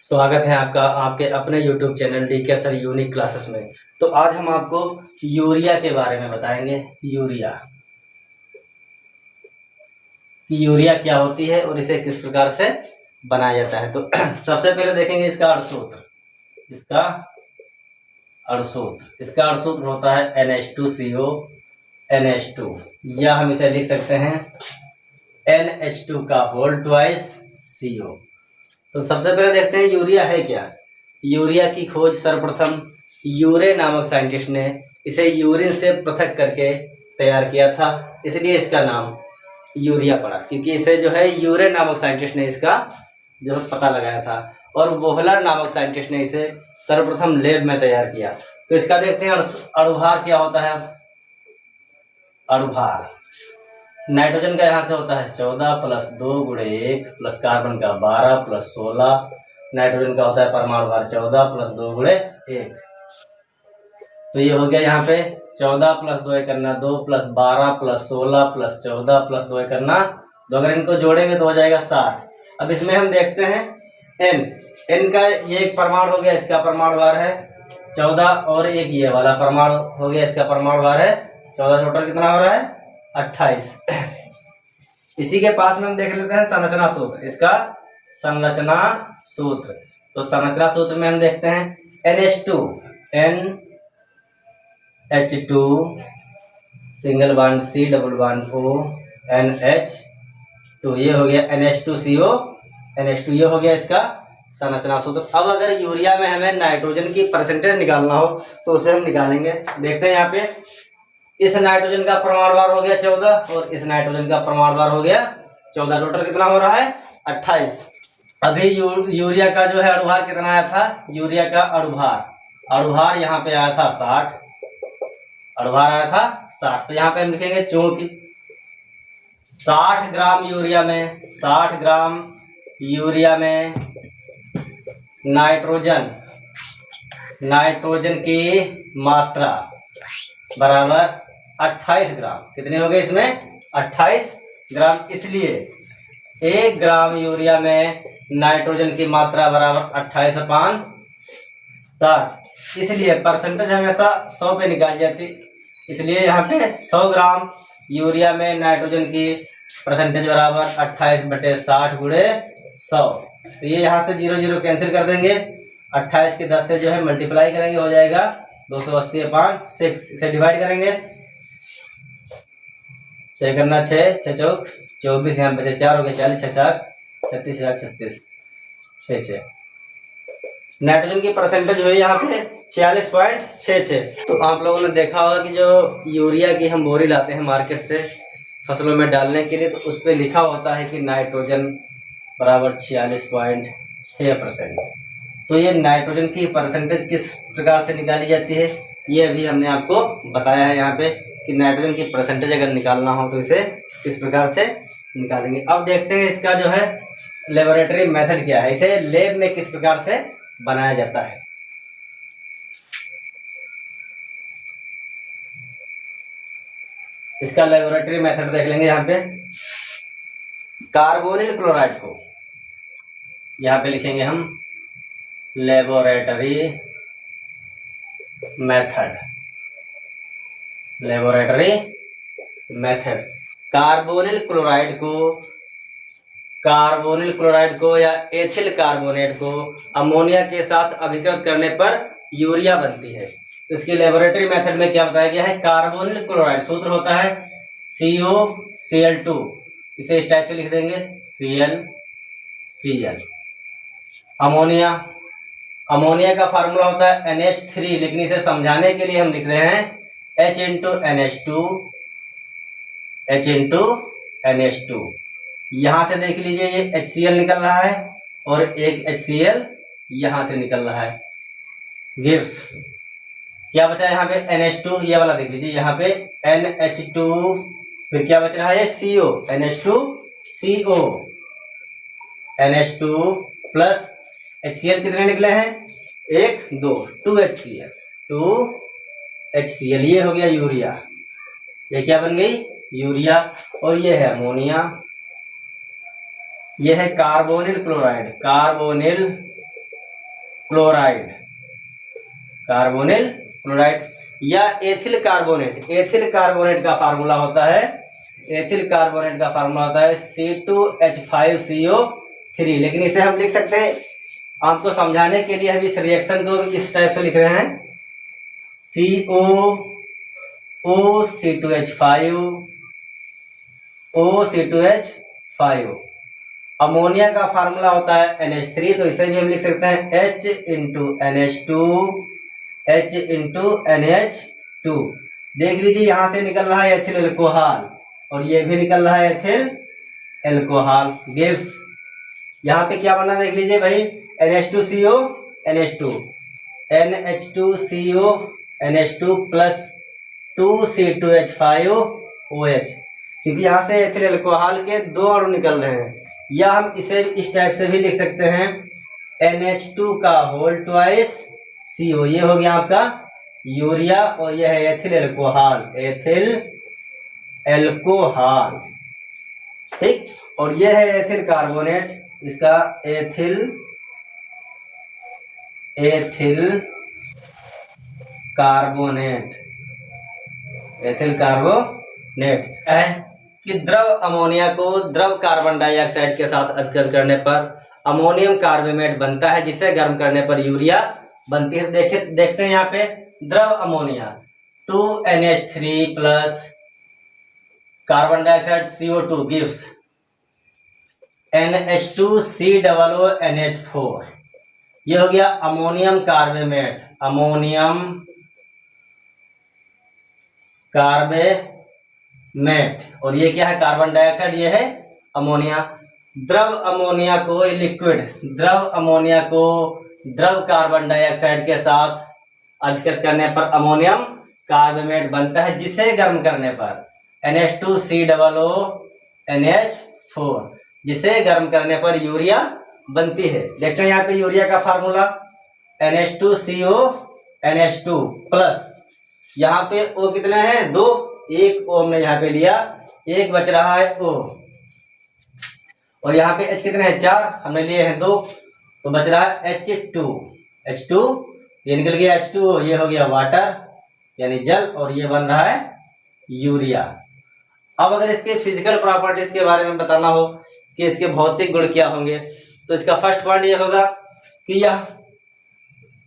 स्वागत है आपका आपके अपने YouTube channel DK sir unique classes में। तो आज हम आपको यूरिया के बारे में बताएंगे। यूरिया क्या होती है और इसे किस प्रकार से बनाया जाता है। तो सबसे पहले देखेंगे इसका अणुसूत्र। इसका अणुसूत्र होता है NH2CO NH2, या हम इसे लिख सकते हैं NH2 का होल ट्वाइस CO। तो सबसे पहले देखते हैं यूरिया है क्या। यूरिया की खोज सर्वप्रथम यूरे नामक साइंटिस्ट ने इसे यूरिन से पृथक करके तैयार किया था, इसलिए इसका नाम यूरिया पड़ा, क्योंकि इसे जो है यूरे नामक साइंटिस्ट ने इसका जो है पता लगाया था और वोहलर नामक साइंटिस्ट ने इसे सर्वप्रथम लैब में तैयार किया। तो इसका देखते हैं अणुभार क्या होता है। अणुभार नाइट्रोजन का यहाँ से होता है 14 + 2 × 1 प्लस कार्बन का 12 + 16। नाइट्रोजन का होता है परमाणु भार 14 + 2 × 1। तो ये हो गया यहाँ पे 14 + 2 करना 2 + 12 + 16 + 14 + 2 करना 2। अगर इनको जोड़ेंगे तो हो जाएगा 60। अब इसमें हम देखते हैं N का ये एक परमाणु हो गया, इसका परमाणु भार है 14 और एक ये वाला परमाणु हो गया, इसका परमाणु भार है 14। टोटल कितना हो रहा है 28। इसी के पास में हम देख लेते हैं संरचना सूत्र। इसका संरचना सूत्र, तो संरचना सूत्र में हम देखते हैं NH2 NH2 single bond C double bond O NH2, ये हो गया NH2CO NH2, ये हो गया इसका संरचना सूत्र। अब अगर यूरिया में हमें नाइट्रोजन की परसेंटेज निकालना हो तो उसे हम निकालेंगे। देखते हैं यहाँ पे इस नाइट्रोजन का परमाणु भार हो गया 14 और इस नाइट्रोजन का परमाणु भार हो गया 14। टोटल कितना हो रहा है 28। अभी यूरिया का जो है अणुभार कितना आया था। यूरिया का अणुभार यहाँ पे आया था 60। अणुभार आया था 60। तो यहाँ पे हम लिखेंगे चूंकि 60 ग्राम यूरिया में नाइट्रोजन की मात्रा बराबर 28 ग्राम। कितने हो गए इसमें 28 ग्राम। इसलिए 1 ग्राम यूरिया में नाइट्रोजन की मात्रा बराबर 28/60। इसलिए परसेंटेज हमेशा 100 पे निकाली जाती, इसलिए यहाँ पे 100 ग्राम यूरिया में नाइट्रोजन की परसेंटेज बराबर 28/60 × 100। तो ये यहाँ से 0 0 कैंसिल कर देंगे। 28 के 10 से जो है मल्टीप्लाई करेंगे, हो जाएगा 280/6। इसे डिवाइड करेंगे, 6 करना 6 6 चौक 24, यहाँ बचे 4 हो गए 40 6 4 36 36 6 6। नाइट्रोजन की परसेंटेज हुई यहाँ पे 46.66। तो आप लोगों ने देखा होगा कि जो यूरिया की हम बोरी लाते हैं मार्केट से फसलों में डालने के लिए, तो उस पर लिखा होता है कि नाइट्रोजन बराबर 46.6%। तो ये नाइट्रोजन की परसेंटेज किस प्रकार से निकाली जाती है, ये अभी हमने आपको बताया है यहाँ पे कि नाइट्रोजन की परसेंटेज अगर निकालना हो तो इसे किस प्रकार से निकालेंगे। अब देखते हैं इसका जो है लेबोरेटरी मेथड क्या है, इसे लैब में किस प्रकार से बनाया जाता है। इसका लेबोरेटरी मेथड देख लेंगे। यहाँ पे कार्बोनिल क्लोराइड को यहाँ पे लिखेंगे हम लेबोरेटरी मेथड। कार्बोनिल क्लोराइड को या एथिल कार्बोनेट को अमोनिया के साथ अभिकृत करने पर यूरिया बनती है। तो इसकी लेबोरेटरी मेथड में क्या बताया गया है। कार्बोनिल क्लोराइड सूत्र होता है COCl2, इसे इस टाइप से लिख देंगे ClCl। अमोनिया का फार्मूला होता है NH3, लेकिन इसे समझाने के लिए हम लिख रहे हैं H × यहाँ से देख लीजिए ये HCl निकल रहा है और एक HCl यहाँ से निकल रहा है। गिव्स क्या बचा है यहाँ पे NH2, ये वाला देख लीजिए यहाँ पे NH2, फिर क्या बच रहा है CO NH2CO NH2 plus HCl कितने निकले हैं 1 2 2HCl, ये हो गया यूरिया। ये क्या बन गई यूरिया। और ये है अमोनिया, ये है कार्बोनिल क्लोराइड, कार्बोनिल क्लोराइड या एथिल कार्बोनेट। एथिल कार्बोनेट का फार्मूला होता है, एथिल कार्बोनेट का फार्मूला होता है C2H5CO3। लेकिन इसे हम लिख सकते हैं, आपको समझाने के लिए हम इस रिएक्शन को इस टाइप से लिख रहे हैं, COO C2H5 अमोनिया का फार्मूला होता है NH3, तो इसे भी हम लिख सकते हैं H × NH2। देख लीजिए यहाँ से निकल रहा है एथिल एल्कोहल और ये भी निकल रहा है एथिल एल्कोहल गिव्स। यहाँ पे क्या बना देख लीजिए भाई, NH2CO NH2 NH2CO NH2 plus 2C2H5OH, क्योंकि यहाँ से एथिल एल्कोहल के दो अणु निकल रहे हैं। या हम इसे इस टाइप से भी लिख सकते हैं NH2 का होल ट्वाइस CO, ये हो गया आपका यूरिया और यह है एथिल एल्कोहल, एथिल एल्कोहल, ठीक। और यह है एथिल कार्बोनेट, इसका एथिल कार्बोनेट, एथिल कार्बोनेट है कि द्रव अमोनिया को द्रव कार्बन डाइऑक्साइड के साथ अभिकृत करने पर अमोनियम कार्बोनेट बनता है, जिसे गर्म करने पर यूरिया बनती है। देखते हैं यहाँ पे द्रव ammonia 2NH3 plus carbon dioxide CO2 gives NH2COONH4। ये हो गया अमोनियम कार्बोनेट, अमोनियम कार्बोनेट। और ये क्या है, कार्बन डाइऑक्साइड, ये है अमोनिया। द्रव अमोनिया को लिक्विड, द्रव अमोनिया को द्रव कार्बन डाइऑक्साइड के साथ अभिकृत करने पर अमोनियम कार्बोनेट बनता है, जिसे गर्म करने पर NH2COONH4, जिसे गर्म करने पर यूरिया बनती है। देखते हैं यहाँ पे यूरिया का फार्मूला NH2CONH2 प्लस, यहाँ पे O कितना है, 2, 1 O हमने यहाँ पे लिया, 1 बच रहा है O, और यहाँ पे H कितने हैं, 4 हमने लिए हैं 2, तो बच रहा है H2, ये निकल गया H2O, ये हो गया वाटर यानी जल, और ये बन रहा है यूरिया। अब अगर इसके फिजिकल प्रॉपर्टीज के बारे में बताना हो कि इसके भौतिक गुण क्या होंगे, तो इसका फर्स्ट पॉइंट ये होगा कि यह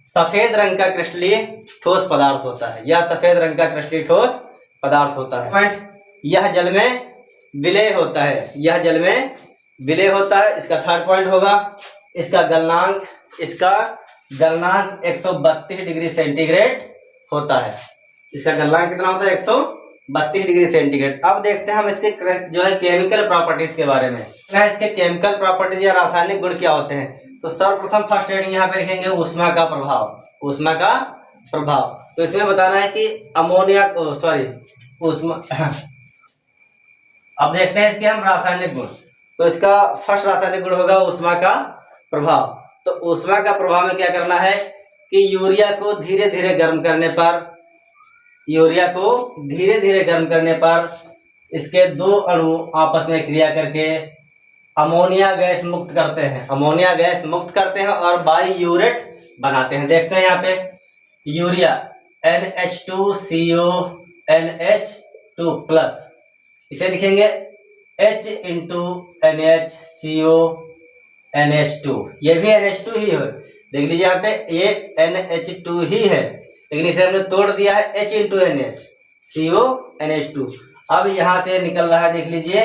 सफेद रंग का क्रिस्टलीय ठोस पदार्थ होता है, यह सफेद रंग का क्रिस्टलीय ठोस पदार्थ होता है। पॉइंट, यह जल में विलय होता है, यह जल में विलय होता है। इसका थर्ड पॉइंट होगा इसका गलनांक 132 डिग्री सेंटीग्रेड होता है। इसका गलनांक कितना होता है, 132 डिग्री सेंटीग्रेड। अब देखते हैं हम इसके जो है केमिकल प्रॉपर्टीज के बारे में, इसके केमिकल प्रॉपर्टीज या रासायनिक गुण क्या होते हैं। तो सर्वप्रथम फर्स्ट हेडिंग यहाँ पे लिखेंगे ऊष्मा का प्रभाव, ऊष्मा का प्रभाव। तो इसमें बताना है कि अमोनिया ऊष्मा अब देखते हैं इसके हम रासायनिक गुण। तो इसका फर्स्ट रासायनिक गुण होगा ऊष्मा का प्रभाव। तो ऊष्मा का प्रभाव में क्या करना है कि यूरिया को धीरे धीरे गर्म करने पर इसके दो अणु आपस में क्रिया करके अमोनिया गैस मुक्त करते हैं और बाईयूरेट बनाते हैं। देखते हैं यहाँ पे यूरिया NH2CONH2 प्लस, इसे लिखेंगे H × NHCONH2, ये भी NH2 ही है। देख लीजिए यहाँ पे ये NH2 ही है, लेकिन इसे हमने तोड़ दिया है H × NHCONH2। अब यहाँ से निकल रहा है, देख लीजिए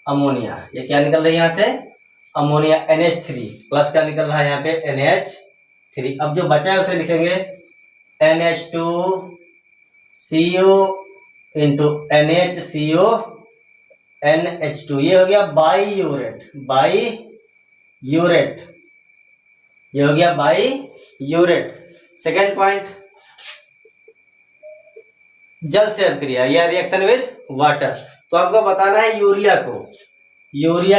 अमोनिया, ये क्या निकल रही है यहाँ से, अमोनिया NH3 प्लस का निकल रहा है यहाँ पे NH3। अब जो बचा है उसे लिखेंगे NH2CO × NHCONH2, ये हो गया बाईयूरेट। सेकेंड पॉइंट, जल से अभिक्रिया या रिएक्शन विद वाटर। तो आपको बताना है यूरिया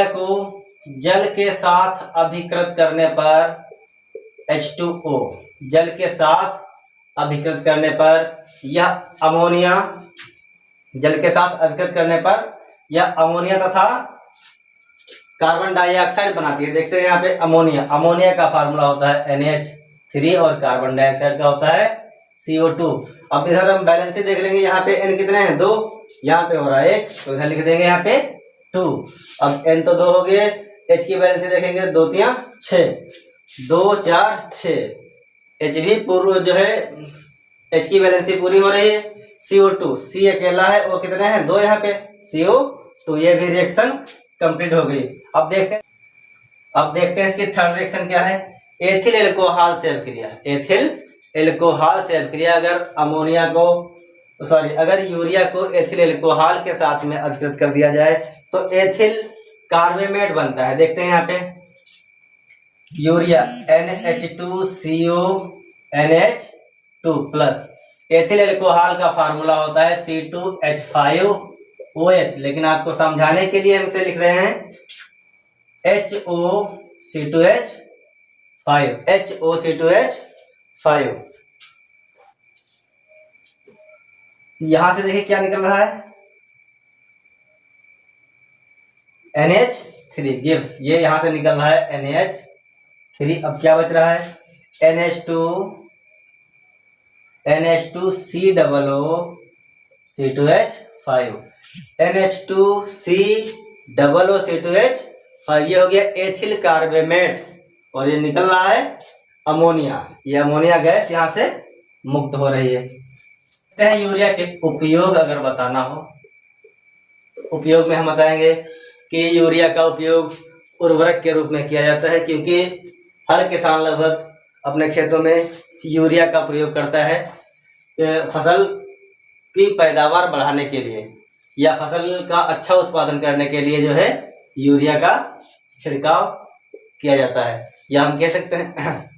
को जल के साथ अभिकृत करने पर H2O, जल के साथ अभिकृत करने पर यह अमोनिया, जल के साथ अभिकृत करने पर यह अमोनिया तथा कार्बन डाइऑक्साइड बनाती है। देखते हैं यहाँ पे अमोनिया का फार्मूला होता है NH3 3 और कार्बन डाइऑक्साइड का होता है CO2। अब इधर हम बैलेंस देख लेंगे, यहाँ पे n कितने हैं 2, यहाँ पे हो रहा है 1, तो इधर लिख देंगे यहाँ पे 2। अब n तो 2 हो गए, H की बैलेंस देखेंगे 2 3 6, 2 4 6, H भी पूर्व जो है H की बैलेंस पूरी हो रही है। CO2 C अकेला है, वो कितने हैं 2 यहाँ पे CO2, ये भी रिएक्शन कंप्लीट हो गई। अब देखते हैं इसकी थर्ड रिएक्शन क्या है, एथिल एल्कोहल से अभिक्रिया। एथिल एल्कोहल से अभिक्रिया, अगर यूरिया को एथिल एल्कोहल के साथ में अभिकृत कर दिया जाए तो एथिल कार्बोमेट बनता है। देखते हैं यहाँ पे urea NH2CONH2 plus, ethyl alcohol का फार्मूला होता है C2H5OH, लेकिन आपको समझाने के लिए हम इसे लिख रहे हैं HOC2H5। यहां से देखिए क्या निकल रहा है NH3 गिव्स, ये यहां से निकल रहा है NH3। अब क्या बच रहा है NH2COOC2H5, NH2COOC2H5, ये हो गया एथिल कार्बोमेट, और ये निकल रहा है अमोनिया। ये अमोनिया गैस यहां से मुक्त हो रही है। कहते हैं यूरिया के उपयोग अगर बताना हो तो उपयोग में हम बताएंगे कि यूरिया का उपयोग उर्वरक के रूप में किया जाता है, क्योंकि हर किसान लगभग अपने खेतों में यूरिया का प्रयोग करता है फसल की पैदावार बढ़ाने के लिए, या फसल का अच्छा उत्पादन करने के लिए जो है यूरिया का छिड़काव किया जाता है। या हम कह सकते हैं